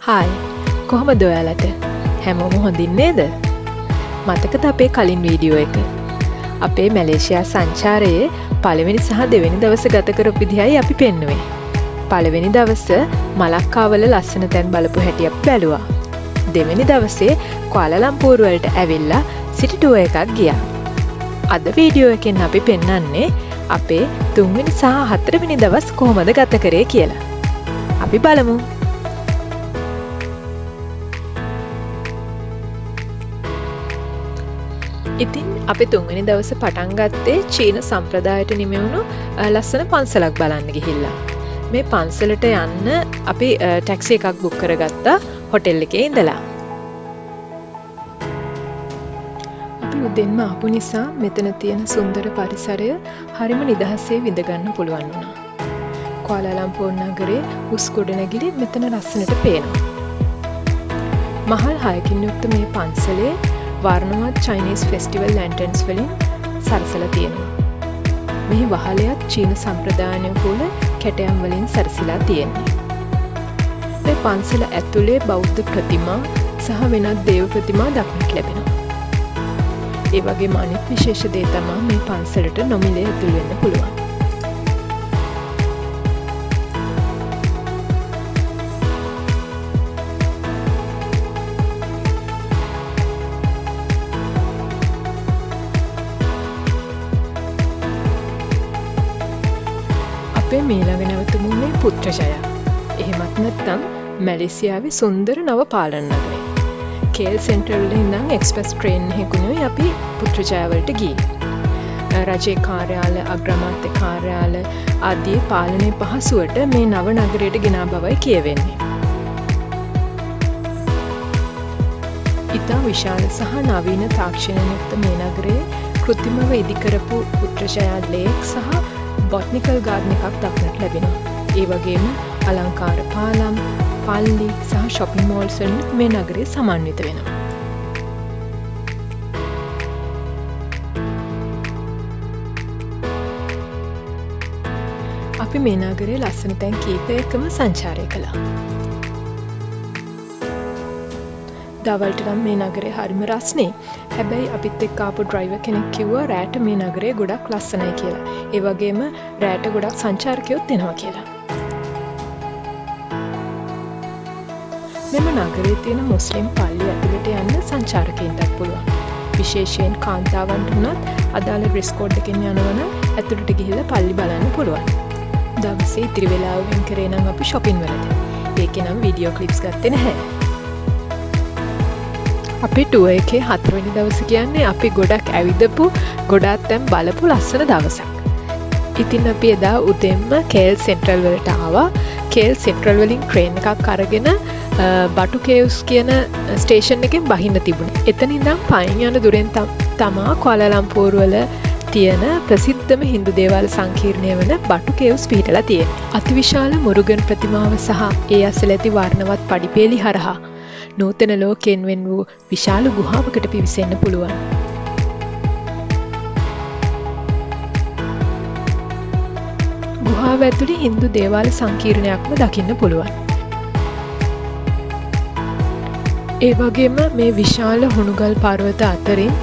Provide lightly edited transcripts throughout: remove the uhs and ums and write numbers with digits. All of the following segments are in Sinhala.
හායි කොහොමද ඔයාලට හැමෝම හොඳින් නේද? මතකද අපේ කලින් වීඩියෝ එක? අපේ මැලේසියා සංචාරයේ පළවෙනි සහ දෙවෙනි දවස ගත කරපු විදිහයි අපි පෙන්නුවේ. පළවෙනි දවස මලක්කාවල ලස්සන තැන් බලපු හැටි අපි බැලුවා. දෙවෙනි දවසේ කුආලාලම්පූර් වලට ඇවිල්ලා සිටි ටුවර් එකක් ගියා. අද වීඩියෝ එකෙන් අපි පෙන්වන්නේ අපේ තුන්වෙනි සහ හතරවෙනි දවස් කොහොමද ගත කරේ කියලා. අපි බලමු. ඉතින් අපි තුන්වෙනි දවස පටන් ගත්තේ චීන සම්ප්‍රදායට නිමවුණු ලස්සන පන්සලක් බලන්න ගිහිල්ලා. මේ පන්සලට යන්න අපි ටැක්සි එකක් බුක් කරගත්තා හොටෙල් එකේ ඉඳලා. අපි උදෙන්ම ආපු නිසා මෙතන තියෙන සුන්දර පරිසරය හරිම නිදහසේ විඳ ගන්න පුළුවන් වුණා. කුආලාලම්පූර් නගරේ උස් ගොඩනැගිලි මෙතන ලස්සනට පේනවා. මහල් 6කින් යුක්ත මේ පන්සලේ වර්ණවත් චයිනීස් ෆෙස්ටිවල් ලැන්ටර්න්ස් වලින් සරසලා තියෙනවා. මෙහි වහලයක් චීන සම්ප්‍රදායානුකූල කැටයම් වලින් සරසිලා තියෙන්නේ. මේ පන්සල ඇතුලේ බෞද්ධ ප්‍රතිමා සහ වෙනත් දේව ප්‍රතිමා දක්නට ලැබෙනවා. ඒ වගේම අනිත් විශේෂ දේ තමයි මේ පන්සලට නොමිලේ ඇතුල් වෙන්න පුළුවන්. මීළඟ නැවතුමුන්නේ පුත්‍රජය. එහෙමත් නැත්නම් මැලේසියාවේ සුන්දර නව පාලන නගරය. කේල් සෙන්ටර් වල ඉඳන් එක්ස්ප්‍රස් ට්‍රේන් එකකුණුයි අපි පුත්‍රජය වලට ගියේ. රජයේ කාර්යාල, අග්‍රාමාත්‍ය කාර්යාල ආදී පාලනයේ පහසුවට මේ නව නගරයට ගෙනා බවයි කියවෙන්නේ. ඉතා විශාල සහ නවීන තාක්ෂණයෙන් යුක්ත මේ නගරයේ කෘත්‍රිමව ඉදිකරපු පුත්‍රජය ලේක් සහ බොටනිකල් ගාඩන් එකක් දක්නට ලැබෙනවා. ඒ වගේම අලංකාර පාලම්, පල්ලි සහ ෂොපින් මෝල්ස් වලින් මේ නගරය සමන්විත වෙනවා. අපි මේ නගරේ ලස්සන තැන් කීපයකම සංචාරය කළා. දවල්ට නම් මේ නගරේ හරිම රස්නේ. හැබැයි අපිත් එක්ක ආපු ඩ්‍රයිවර් කෙනෙක් කිව්වා රෑට මේ නගරේ ගොඩක් ලස්සනයි කියලා. ඒ වගේම රෑට ගොඩක් සංචාරකයොත් එනවා කියලා. මෙම නගරේ තියෙන මුස්ලිම් පල්ලි ඇතුළට යන්න සංචාරකයින්ටත් පුළුවන්. විශේෂයෙන් කාන්තාවන්ට උනත් අදාළ ඩ්‍රෙස් කෝඩ් එකෙන් යනවා නම් ඇතුළට ගිහිල්ලා පල්ලි බලන්න පුළුවන්. දවසේ ඉතිරි වෙලාව වෙන් කරේ නම් අපි shopping වලට. ඒකේ නම් වීඩියෝ ක්ලිප්ස් ගත්තේ නැහැ. අපි ටුවර් එකේ 4 වෙනි දවස කියන්නේ අපි ගොඩක් ඇවිදපු ගොඩක් තැන් බලපු ලස්සන දවසක්. ඉතින් අපි එදා උදෙන්ම කේල් සෙන්ට්‍රල් වලට ආවා. කේල් සෙන්ට්‍රල් වලින් ට්‍රේන් එකක් අරගෙන බටු කේව්ස් කියන ස්ටේෂන් එකෙන් බහින්න තිබුණේ. එතන ඉඳන් පයින් යන දුරෙන් තමා කුආලාලම්පූර් වල තියෙන ප්‍රසිද්ධම හින්දු දේවාල සංකීර්ණය වන බටු කේව්ස් පිහිටලා තියෙන්නේ. අතිවිශාල මුරුගන් ප්‍රතිමාව සහ ඒ අසල ඇති වර්ණවත් පඩිපේලි හරහා නූතන ලෝකයෙන් වෙන් වූ විශාල ගුහාවකට පිවිසෙන්න පුළුවන්. ගුහාව ඇතුලේ හින්දු දේවාල සංකීර්ණයක්ම දකින්න පුළුවන්. ඒ වගේම මේ විශාල හුණුගල් පර්වත අතරින්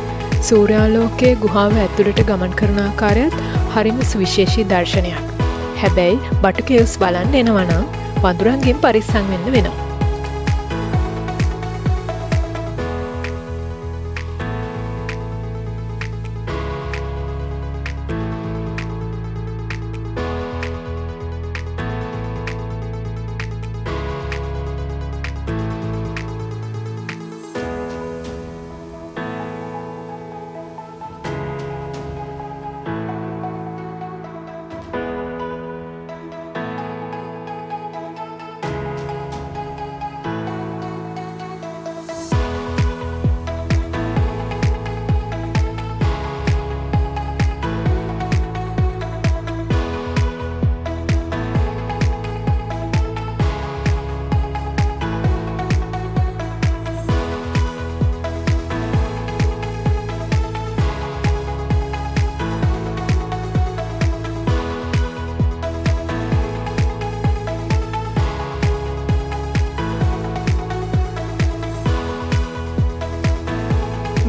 සූර්යාලෝකයේ ගුහාව ඇතුළට ගමන් කරන ආකාරයත් හරිම සුවිශේෂී දර්ශනයක්. හැබැයි බටු කේව්ස් බලන්න එනවා නම් වඳුරන්ගෙන් පරිස්සම් වෙන්න වෙනවා.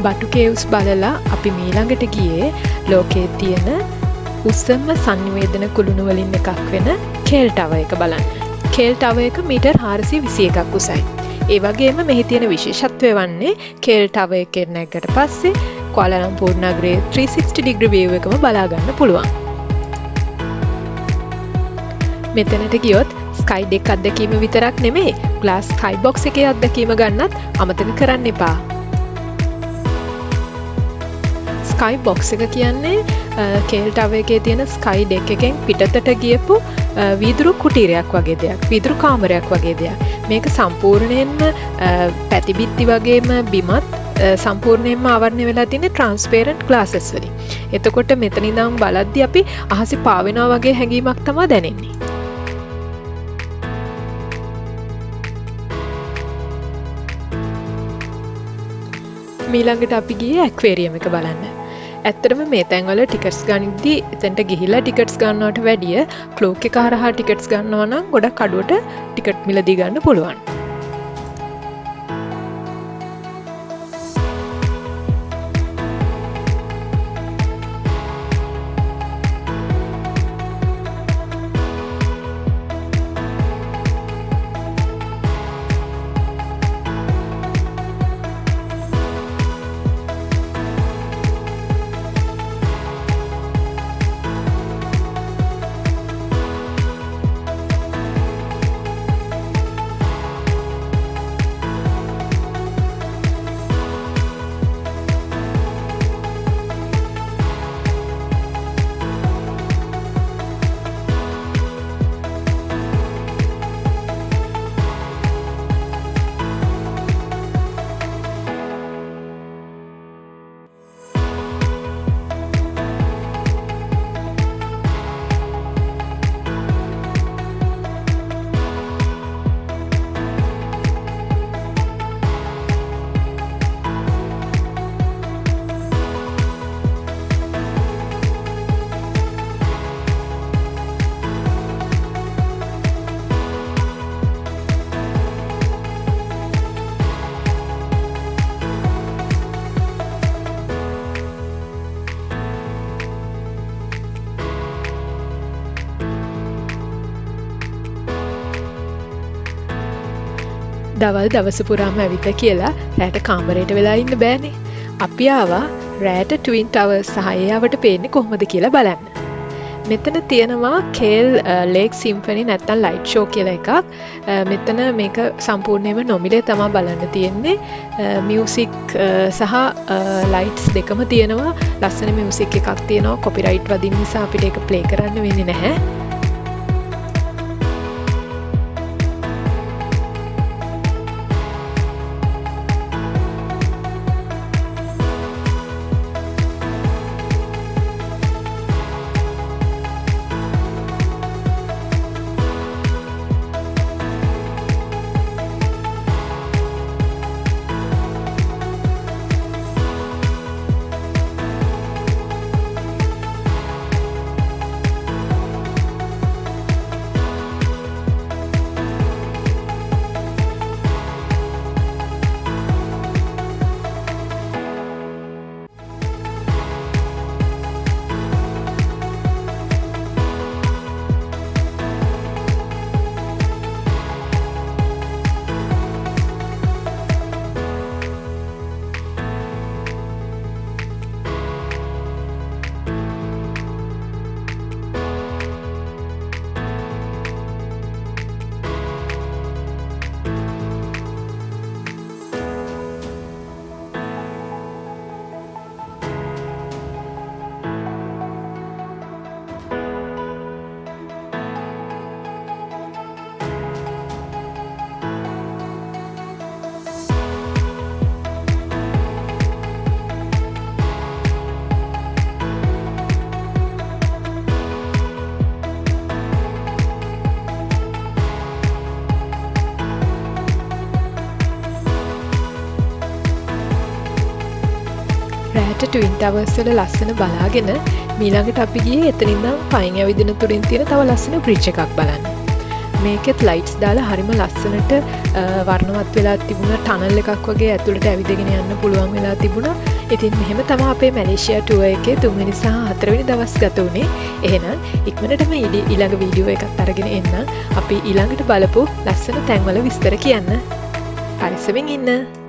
බටු කේව්ස් බලලා අපි මීළඟට ගියේ ලෝකයේ තියෙන උසම සංනිවේදන කුළුණු වලින් එකක් වෙන කේල් ටවර් එක බලන්න. කේල් ටවර් එක මීටර් 421ක් උසයි. ඒ වගේම මෙහි තියෙන විශේෂත්වය වන්නේ කේල් ටවර් එකේ නැග්ගට පස්සේ කුවාලාලම්පූර් නගරයේ 360 ඩිග්‍රී view එකම බලා ගන්න පුළුවන්. මෙතනට ගියොත් ස්කයි ඩෙක් අත්දැකීම විතරක් නෙමෙයි ග්ලාස් ස්කයි බොක්ස් එකේ අත්දැකීම ගන්නත් අමතක කරන්න එපා. ස්කයි බොක්ස් එක කියන්නේ කේල් ටවර් එකේ තියෙන ස්කයි ඩෙක් එකෙන් පිටතට ගියපු වීදුරු කුටීරයක් වගේ දෙයක්, වීදුරු කාමරයක් වගේ දෙයක්. මේක සම්පූර්ණයෙන්ම පැතිබිත්ති වගේම බිමත් සම්පූර්ණයෙන්ම ආවරණය වෙලා තියෙන ට්‍රාන්ස්පේරන්ට් ග්ලාසස් වලින්. එතකොට මෙතන ඉඳන් බලද්දි අපි අහසේ පාවෙනවා වගේ හැඟීමක් තමයි දැනෙන්නේ. මීළඟට අපි ගියේ ඇක්වේරියම් එක බලන්න. ඇත්තටම මේ තැන්වල ටිකට්ස් ගනිද්දී එතනට ගිහිල්ලා ටිකට්ස් ගන්නවට වැඩිය ක්ලෝක් එක හරහා ටිකට්ස් ගන්නවා නම් ගොඩක් අඩුවට ටිකට් මිලදී ගන්න පුළුවන්. දවල් දවස පුරාම ඇවිත් කියලා රැට කාමරයට වෙලා ඉන්න බෑනේ. අපි ආවා රැට ට්වින් ටවර්ස් සහ ඒවට පේන්නේ කොහොමද කියලා බලන්න. මෙතන තියෙනවා කේල් ලේක් සිම්ෆනි නැත්තම් ලයිට් ෂෝ කියලා එකක්. මෙතන මේක සම්පූර්ණයෙන්ම නොමිලේ තමයි බලන්න තියෙන්නේ. මියුසික් සහ ලයිට්ස් දෙකම තියෙනවා. ලස්සන මියුසික් එකක් තියෙනවා. කොපිරයිට් වදින නිසා අපිට ඒක ප්ලේ කරන්න වෙන්නේ නැහැ. ට්වින් ටවර්ස් වල ලස්සන බලාගෙන මීළඟට අපි ගියේ එතනින් නම් පයින් ඇවිදින තුරින් තියෙන තව ලස්සන බ්‍රිජ් එකක් බලන්න. මේකෙත් ලයිට්ස් දාලා හරිම ලස්සනට වර්ණවත් වෙලා තිබුණා. ටනල් එකක් වගේ ඇතුළට ඇවිදගෙන යන්න පුළුවන් වෙලා තිබුණා. ඉතින් මෙහෙම තමයි අපේ මැලේසියා ටුවර් එකේ 3 වෙනි සහ 4 වෙනි දවස් ගත වුණේ. එහෙනම් ඉක්මනටම ඊළඟ වීඩියෝ එකත් අරගෙන එන්න. අපි ඊළඟට බලපු ලස්සන තැන්වල විස්තර කියන්න. පරිස්සමෙන් ඉන්න.